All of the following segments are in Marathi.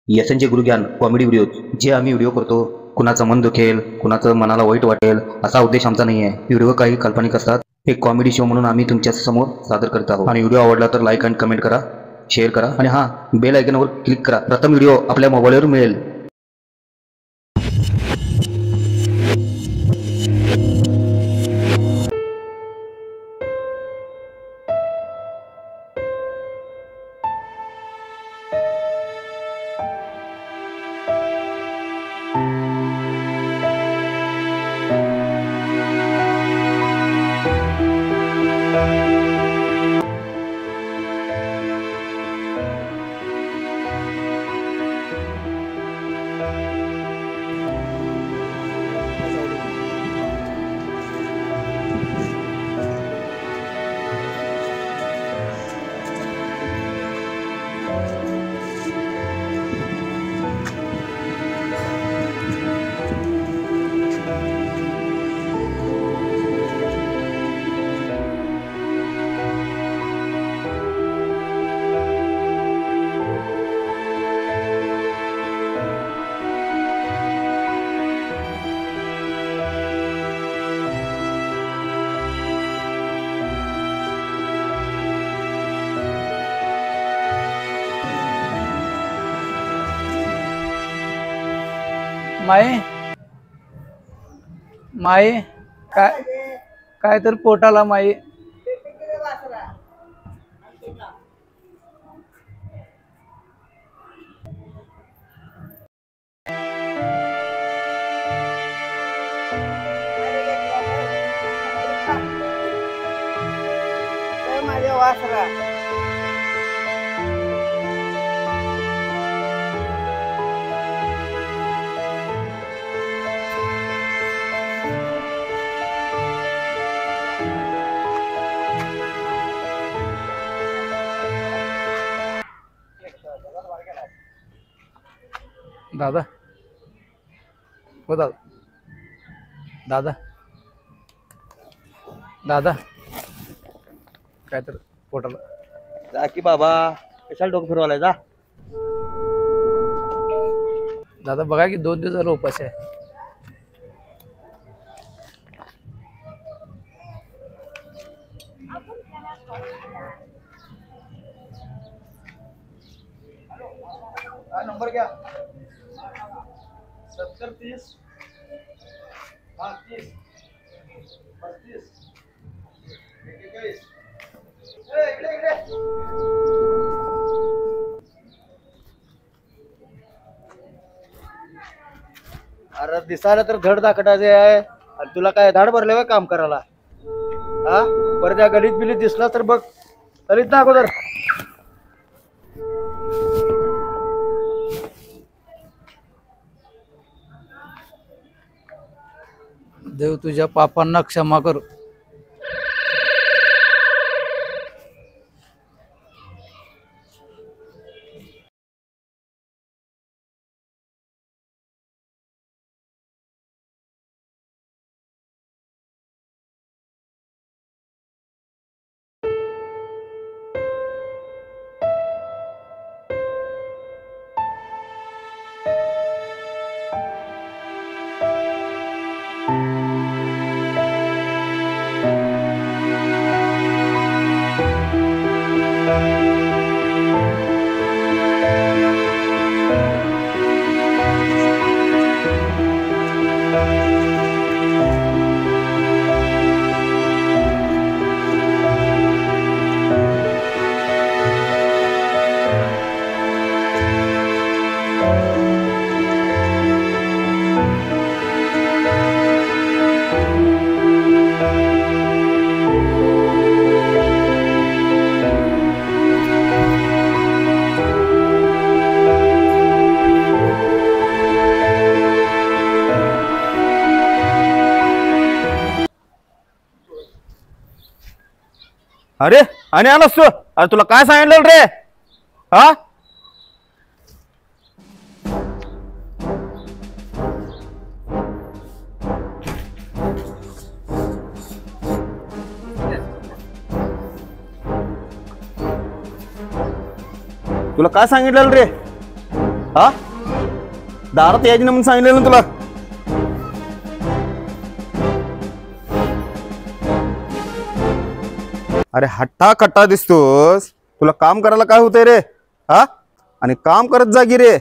यशनचे गुरुज्ञान कॉमेडी व्हिडिओ जे आम्ही व्हिडिओ करतो, कुणाचं मन दुखेल, कुणाचं मनाला वाईट वाटेल असा उद्देश आमचा नाही आहे. व्हिडिओ काही काल्पनिक असतात. एक कॉमेडी शो म्हणून आम्ही तुमच्या समोर सादर करत आहोत. आणि व्हिडिओ आवडला तर लाईक आणि कमेंट करा, शेअर करा आणि हां, बेल आयकॉनवर क्लिक करा. प्रथम व्हिडिओ आपल्या मोबाईलवर मिळेल. माये माये काय काय तर पोटाला माये. माझ्या वासरा दादा हो दादा दादा दादा काय तर पोटाला. जा की बाबा, कशाला डोकं फिरवायला जा. दादा बघा की 2 दिवस झालं उपास आहे. नंबर घ्या 7030 30 35 41. इकडे अरे दिसायला तर धड दाखटाचे आहे आणि तुला काय धाड भरले का काम करायला? हा बरं, त्या गलीत बिलीत दिसला तर बघ, गलीत ना अगोदर. देव तुझ्या पापांना क्षमा कर. अरे आणि आलास तू? अरे तुला काय सांगितलं रे? हा तुला काय सांगितलं रे? हा दारात यायची ना म्हणून सांगितलं ना तुला. अरे हट्टा कट्टा दिसतोस, तुला काम करायला काय होतंय रे? हा आणि काम करत जा की रे.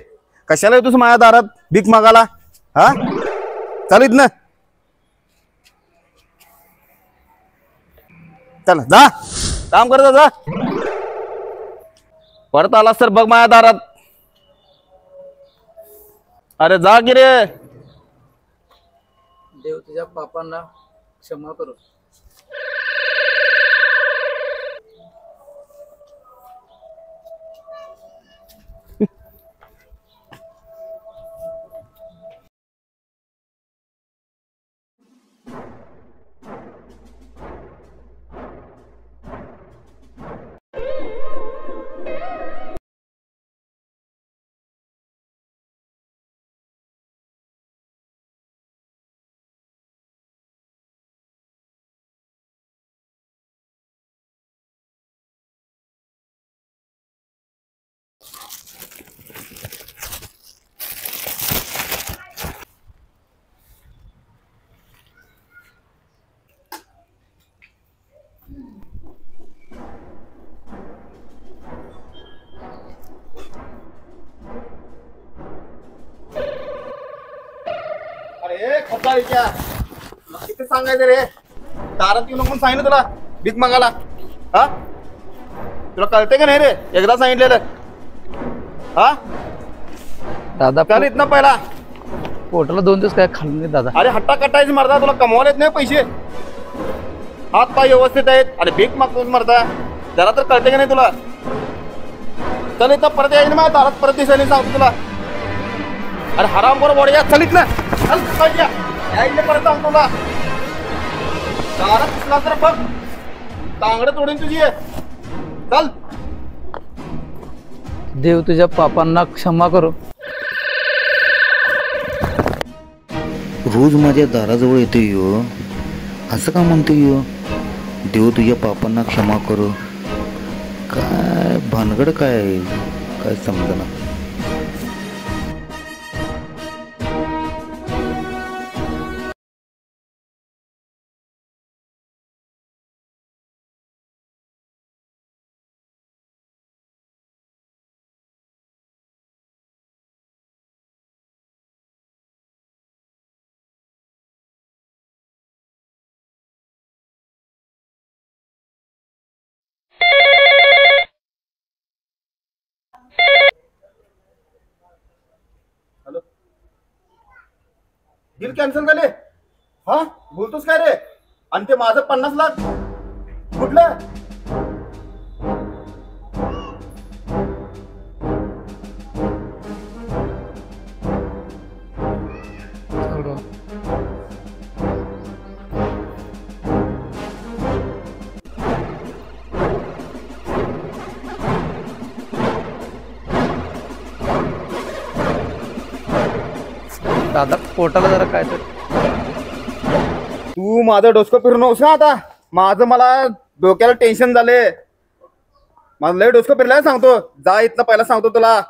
कशाला येतोस माझ्या दारात भीक मागायला? हा चालित ना, चल जा काम करत जा. परत आलास तर बघ माझ्या दारात. अरे जा की रे. देव तुझ्या पापांना क्षमा करो. अरे खताळीच्या किती सांगायचं रे, दारात येऊ नको सांगितलं तुला भीक मागायला. हा तुला कळते का नाही रे? एकदा सांगितलेलं. हा दादा चाल इथनं पहिला. पोटाला 2 दिवस काय खाल्लं नाही दादा. अरे हट्टा कट्टायची मरता, तुला कमवायला येत नाही पैसे? हात पाय व्यवस्थित आहेत आणि भीक मागतो मरता, जरा तर कळते का नाही तुला? चल इथं परत यायचं माझ्या दारात परत दिसायला सांगतो तुला. अरे हराम बरोबर बॉडी या चलित ना, चल पाहिजे यायला परत सांगतो तुला. दारात दिसला तर बघ तांगडं तोडून तुझी आहे. चल. देव तुझ्या पापांना क्षमा करो. रोज माझ्या दाराजवळ येतो यो, असं का म्हणतो यो? देव तुझ्या पापांना क्षमा करो. काय भानगड काय आहे? काय समजना. डील कॅन्सल झाले. हा बोलतोस काय रे? आणि ते माझं 50 लाख कुठलं? दादा पोटाला जरा काय तर. तू माझं डोसकं फिरू नकोस ना आता. माझं मला डोक्याला टेन्शन झाले. माझं लय डोसकं फिरलाय सांगतो. जा इथनं पहिला सांगतो तुला.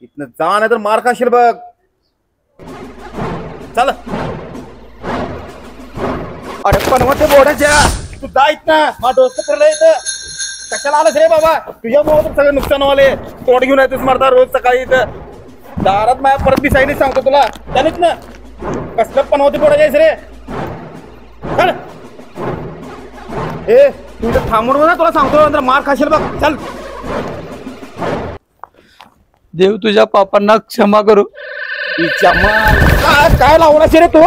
इथनं जा नाही तर मार खाशील बघ. चल. अरे पण ते बोर्डाच्या तू जा इथनं. माझं डोसकं फिरलंय इथं. कशाला आलास रे बाबा? तुझ्या मुळे सगळं नुकसान व्हाले. तोंड घेऊन येतोस मरता रोज सकाळी इथं. दारात माझ्या परत दिसायला सांगतो तुला. चालीत ना कसलं पण होते पोडा जायचं रे. चल. ए तू इथं थांबून ना, तुला सांगतो नंतर मार खाशील बघ. चल. देव तुझ्या पापांना क्षमा करो. काय लावणार रे तू?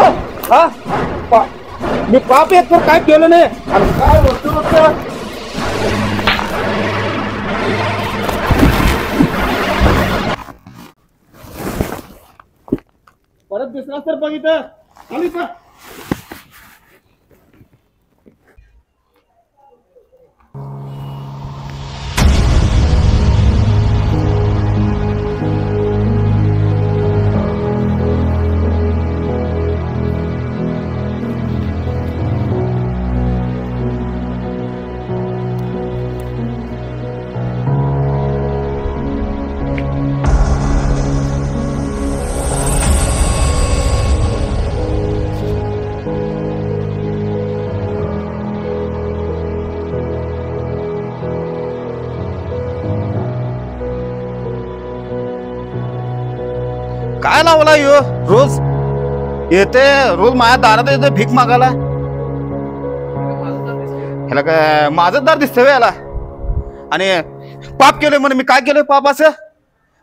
हा मी पाप येत तर काय केलं नाही. आणि काय वस्तू बघतो परत दिसला तर बघितलं. काय लावला यो रोज येते रोज माझ्या दारात येते भीक मागायला. ह्याला काय माझं दार दिसतंय व्हय याला? आणि पाप केलंय म्हणे. मी काय केलंय पाप असं?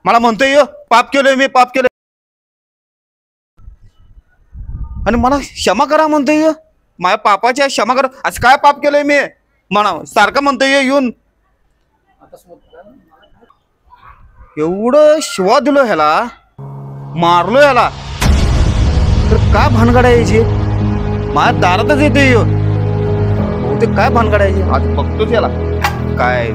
मला म्हणतोय यो पाप केलंय मी, पाप केलंय. आणि मला क्षमा करा म्हणतोय यो. माझ्या पापाची क्षमा करा. असं काय पाप केलंय मी म्हणा सारखं म्हणतोय येऊन. एवढं शिवा दिलो ह्याला, मारलो ह्याला, तर काय भानगडायची? माझ्या दारातच येते यो. ते काय भानगडायची? आज बघतोच याला काय.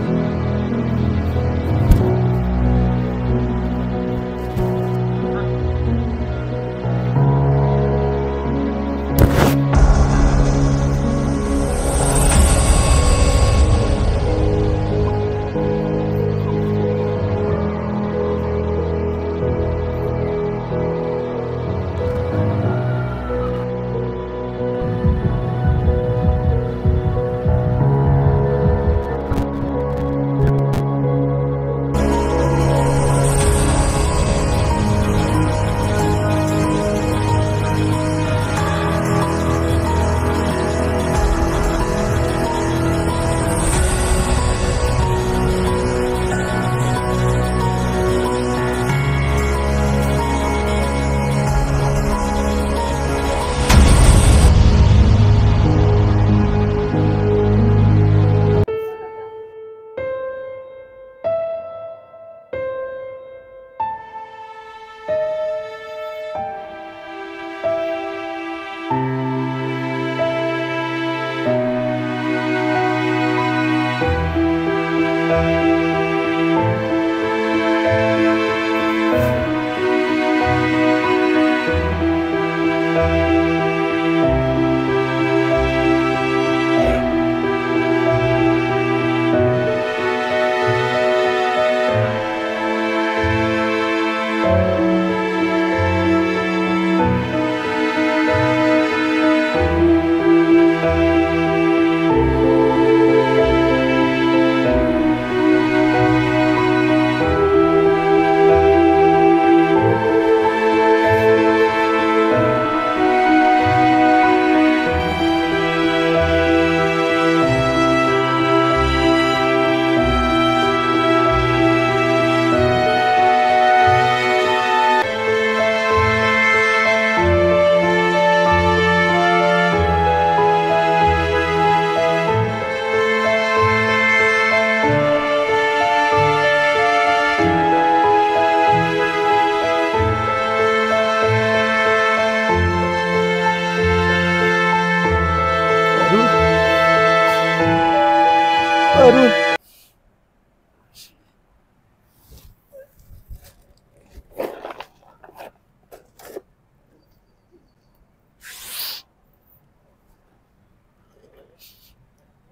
अरुण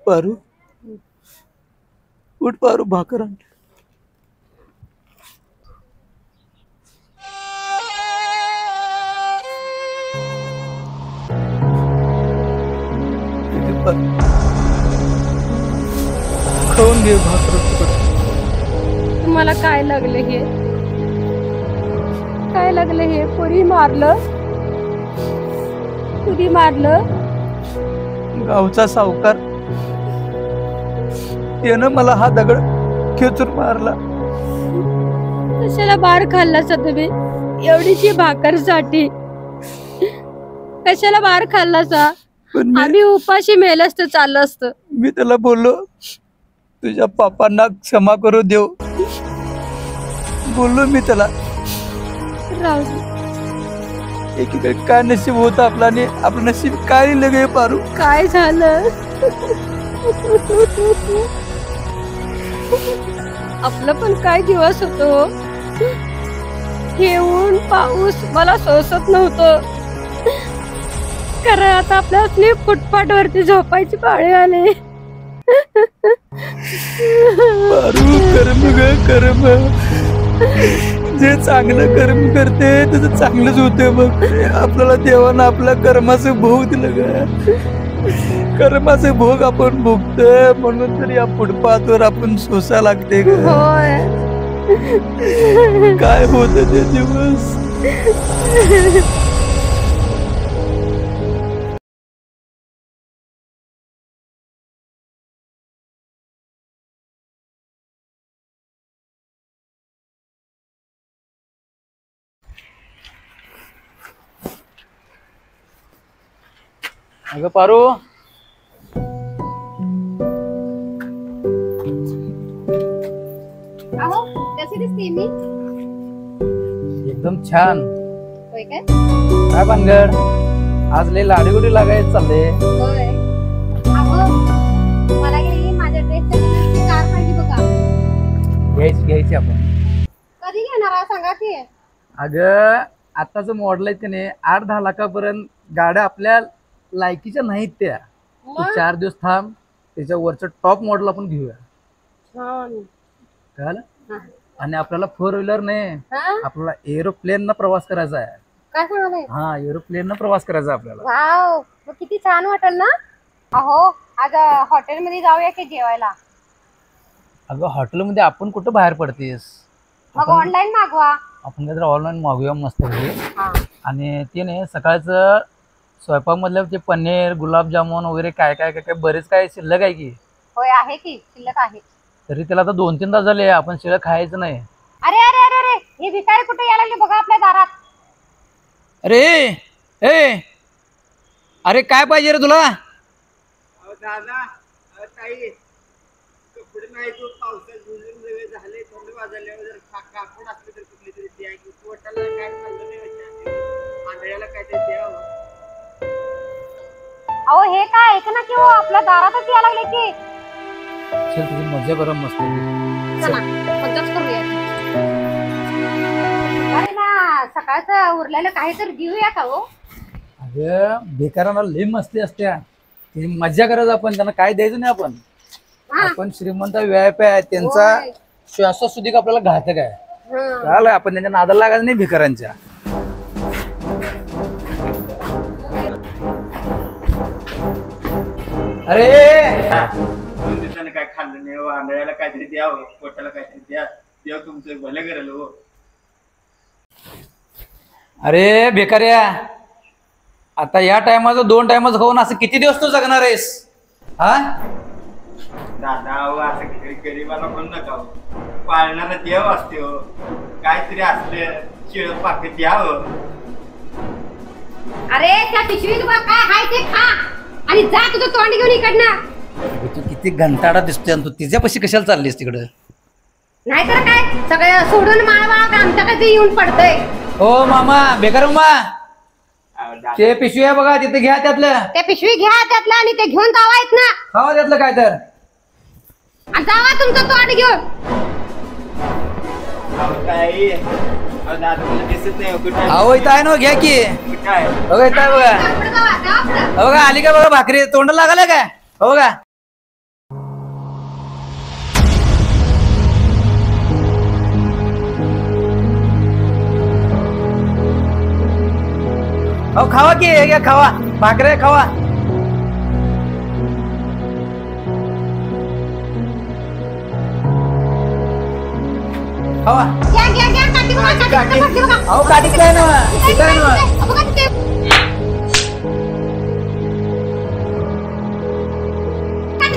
पारू उठ पारू भाकर आण. खाऊन घे भाकर. तुम्हाला काय लागले हे? काय लागले हे? कोणी मारलं? कुणी मारलं? गावचा सावकार त्यानं मला हा दगड खेचून मारला. कशाला बाहेर खाल्लासा तुम्ही एवढीशी भाकरसाठी? कशाला बाहेर खाल्लासा? पण आम्ही उपाशी मेल असतं चाललं असतं. मी त्याला बोललो तुझ्या पापांना क्षमा करू देव बोललो मी त्याला. राहू दे. एकीकडे काय नशीब होतं आपला आणि आपलं नशीब काय लगे पारू. काय झालं? आपलं पण काय दिवस होतो. हे ऊन पाऊस मला सोसत नव्हतं. कारण आता आपल्या फुटपाथ वरती झोपायची पाळी आली. पारू कर्म ग कर्म. जे चांगलं कर्म करते त्याचं चांगलंच होते. बघ आपल्याला देवानं आपल्या कर्माचं भोग दिलं ग. कर्माचे भोग आपण भोगतोय म्हणून तर या फुटपाथवर आपण सोसा लागते ग. होय. काय होत ते दिवस. अगं पारू, अहो कशी दिसते मी? एकदम छान. होय काय? काय भानगड, आज लय लाडीगुडी लागायचं चाललंय. होय. अहो मला गेली माझ्या ड्रेसच्या कलरची कार पाहिजे बघा. घ्यायची आपण. कधी घेणार आहे सांगा की? अगं आताचं मॉडेल आहे की नाही 8-10 लाखापर्यंत गाड्या आपल्या लायकीच्या नाहीत त्या. तू 4 दिवस थांब, त्याच्या वरचं टॉप मॉडेल आपण घेऊया. छान. कळलं? हा. आणि आपल्याला 4 व्हीलर नाही, हा? आपल्याला एरोप्लेन न प्रवास करायचा आहे. काय सांगाले? हा, एरोप्लेन न प्रवास करायचा आहे आपल्याला. वाव, मग किती छान वाटेल ना. अहो आज हॉटेलमध्ये जाऊया की जेवायला? अगं हॉटेलमध्ये आपण कुठं बाहेर पडतेस? मग ऑनलाईन मागवा. आपण काहीतरी ऑनलाईन मागूया मस्त पैकी. हा. आणि ते नाही, सकाळचं स्वयंपाक मधलं ते पनीर, गुलाबजामुन वगैरे काय काय काय काय बरेच काय शिल्लक आहे की. होय आहे की, शिल्लक आहे. तरी त्याला आता 2-3 तास झाले, आपण शिल्लक खायचं नाही. अरे अरे अरे अरे, हे भिकारी कुठे यायला लागले बघा आपल्या दारात. अरे ए, अरे काय पाहिजे रे तुला? दादा ताई, कपडे नाही तो पावसात भिजून सगळे झाले, थंड वाजल्यावर जर कापड असले तर कुठली तरी द्या की. पोटाला काय खाल्लं नाही, आंधळ्याला काय ते द्यावं. अहो हे काय ऐक ना की हो, आपल्या दारातच यायला लागले की. चल तुझी मजा करा मस्त. चला मजाच करूया. अरे ना सकाळचं उरलेलं काहीतरी देऊया का हो? अगं बेकारांना लई मस्ती असत्या, ती मजा करायचं आपण. त्यांना काय द्यायचं नाही आपण. हा. आपण श्रीमंत व्याप आहे, त्यांचा होय. श्वासोच्छ्वास आपल्याला घातक आहे. हं. चालेल, आपण त्यांच्या नादाला लागायचं नाही भिकारांच्या. अरे 2 दिवसाने काय खाल्लं नाही, आंधळ्याला काहीतरी द्यावं, पोटाला काहीतरी द्या. देव तुमचं भलं करेल हो. अरे बेकार्या, आता या टायमाचं 2 टायमाचं खाऊन असं किती दिवस तू जगणार आहेस? हा दादा हो, असं गरीबाला म्हणू नका हो. पाळणारा देव असते हो. काहीतरी असले शिळ पाकिट द्यावं. अरे त्या पिशवीत बघ काय हाय ते खा आणि जा तुझं तोंड घेऊन इकडनं. तू किती घंटाडा दिसतोय, आणि तू तिच्यापाशी कशाला चाललीस तिकडं? नाहीतर काय सगळं सोडून माळवा आमच्याकडे येऊन पडतंय. हो मामा, बेकार मामा, ते पिशवी आहे बघा, तिथे घ्या त्यातलं. ते पिशवी घ्या त्यातलं आणि ते घेऊन जावा इथनं. खावा त्यातलं काय तर. आणि जावा तुमचं तोंड घेऊन. ताई, दादा तुला दिसत नाही कुठे अहो इथं आहे ना, घ्या की. कुठं आहे? बघा इथं आहे बघा. पुढं जावा, जावा पुढं. हो बघा, आली का बघा भाकरी, तोंड लागलं काय? हो बघा. हो खावा की, हे घ्या खावा, भाकरे खावा. खावा. घ्या काठी बघा, काठी बघा, बघा. अहो काढीतलं आहे ना, तिथं आहे ना. बघा तिथे.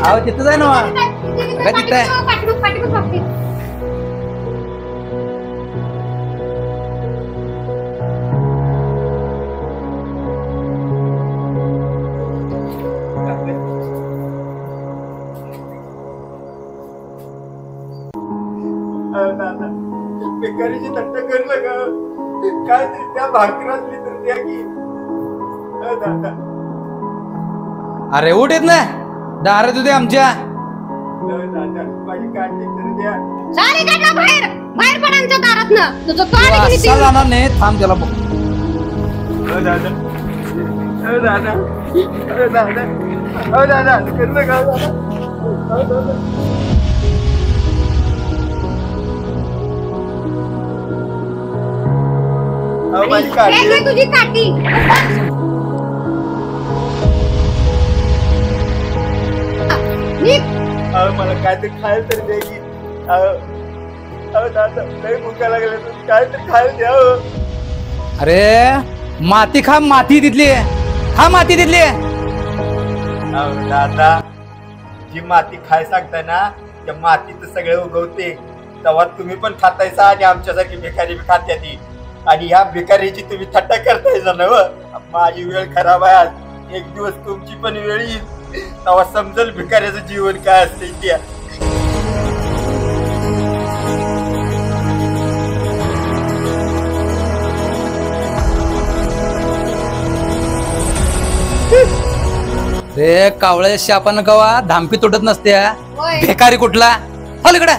अहो तिथंच आहे ना. बघा तिथं आहे. पाठीमाग बघते. दादा भिकारीची थट्टा करू नका. काय ते त्या भाकरातली तर द्या की. दादा अरे उठ येत ना, दार तुझे आमच्या. दादा माझी काठी तर द्या. चाल इकडनं बाहेर, बाहेर पड आमच्या दारातनं. तुझं तोंड घेऊन असा इथे. जाणार नाही, थांब त्याला बघ. दादा दादा दादा दादा करू नका दादा. माझी हे काठी घे तुझी काठी. निघ. मला काय ते खायला तरी द्या की. दादा लय भुका लागल्या, काय तरी खायला द्या. अरे माती खा, माती तिथली खा, माती तिथली. अहो दादा, जी माती खाय सांगताय ना त्या मातीत सगळं उगवते. तेव्हा तुम्ही पण खातायसा आणि आमच्यासारखी भिकारी बी खात्या ती. आणि ह्या भिकारीची तुम्ही थट्टा करतायसा ना. माझी वेळ खराब आहे आज. एक दिवस तुमची पण वेळ येईल तेव्हा समजेल भिकाऱ्याचं जीवन काय असते त्या. रे कावळ्या शापानं कवा धांपी तुटत नसते. भिकारी कुठला हल इकडे.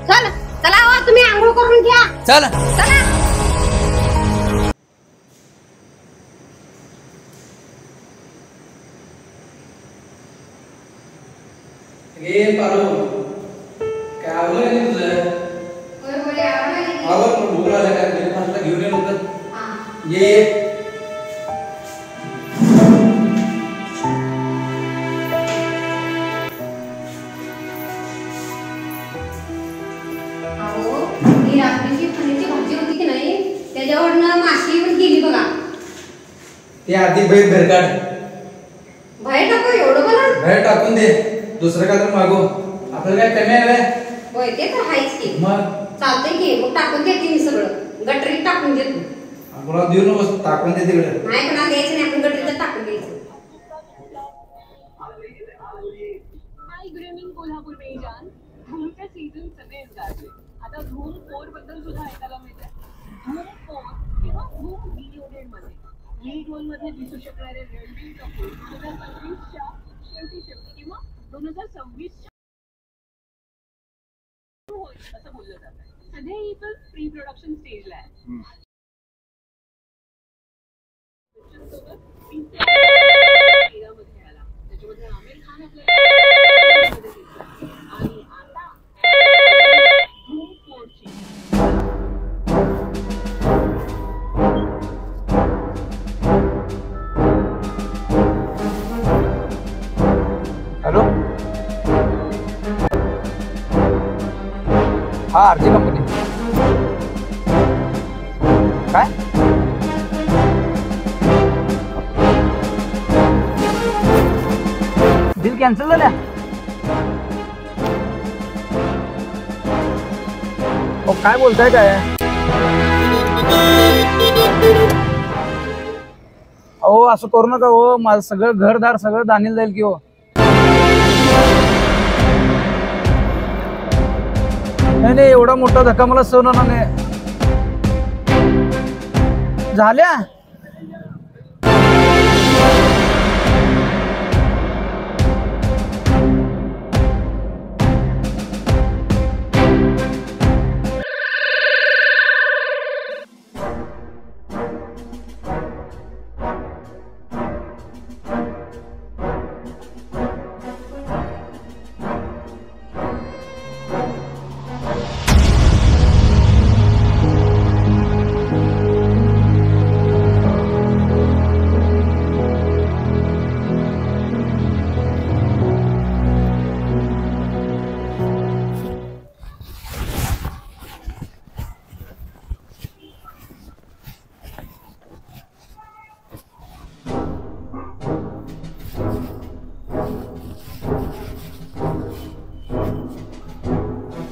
चल चला तुम्ही आंघोळ करून घ्या. चल चला. रात्रीची फणीची भाजी होती की नाही त्याच्यावरनं माशी पण गेली बघा. ते आधी बाहेर काढ. बाहेर टाकू एवढं बघा. बाहेर टाकून दे. दुसरं काय तर मागो. आपल्याला काय कमी आहे. होय ते तर आहेच की. मग चालतंय की मग टाकून देते मी सगळं. गटरीत टाकून देतो. आपल्याला देऊ नको, टाकून दे तिकडे. नाही कोणाला द्यायचं नाही, आपण गटरीत टाकून द्यायचं. कोल्हापूर में जान धूमचे सीझन सगळे गाजले. आता धूम 4 बद्दल सुद्धा ऐकायला मिळते. धूम 4 किंवा धूम रिलोडेड मध्ये लीड रोल मध्ये दिसू शकणारे रणबीर कपूर 2025च्या शेवटी किंवा 2026च्या होईल असं बोललं जातं. सध्या ही फिल्म प्री प्रोडक्शन स्टेजला आहे. मध्ये आला त्याच्यामध्ये आमिर खान आपल्या आणि आता धूम 4ची हॅलो हा आरजी कंपनी. काय बिल कॅन्सल झाल्या. काय बोलताय काय. अहो असं करू नका हो. माझं सगळं घरदार सगळं दानील जाईल की हो. नाही नाही एवढा मोठा धक्का मला सहन होणार नाही. झाल्या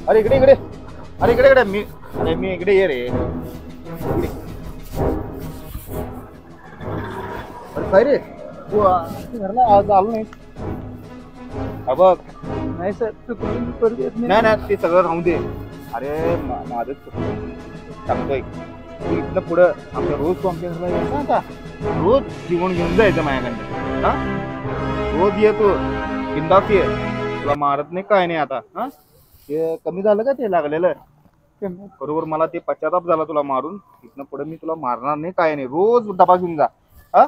अरे इकडे इकडे. अरे इकडे इकडे. मी इकडे ये रे. इकडे. अरे काय रे तू घरला आज आलो नाही. बघ नाही सर नाही नाही ते सगळं राहून दे. अरे माझं सांगतोय तू इथलं पुढं आमच्या रोज तू आमच्या घरला यायचं आता. रोज जेवण घेऊन जायचं माझ्याकडनं. हा रोज ये तू बिंदास ये. तुला मारत नाही काय नाही आता. हा ते कमी झालं का ते लागलेलं बरोबर. मला ते पश्चाताप झाला तुला मारून. इथनं पुढे मी तुला मारणार नाही काय नाही. रोज डबा घेऊन जा. हा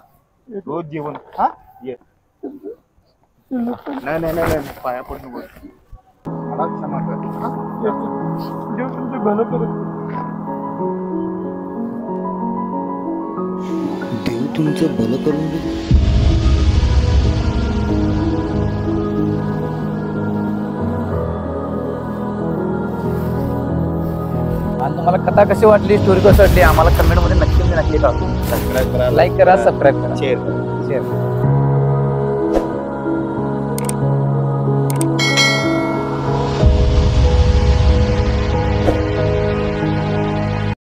रोज जेवण. हा ये. नाही नाही नाही पाया पडून बोल. मला क्षमा कर. देव तुमचं भलं करून दे. आणि तुम्हाला कथा कशी वाटली, स्टोरी कशी वाटली आम्हाला कमेंट मध्ये नक्की तुम्ही नक्की करा. सबस्क्राईब करा लाईक करा सबस्क्राईब करा शेअर करा. शेअर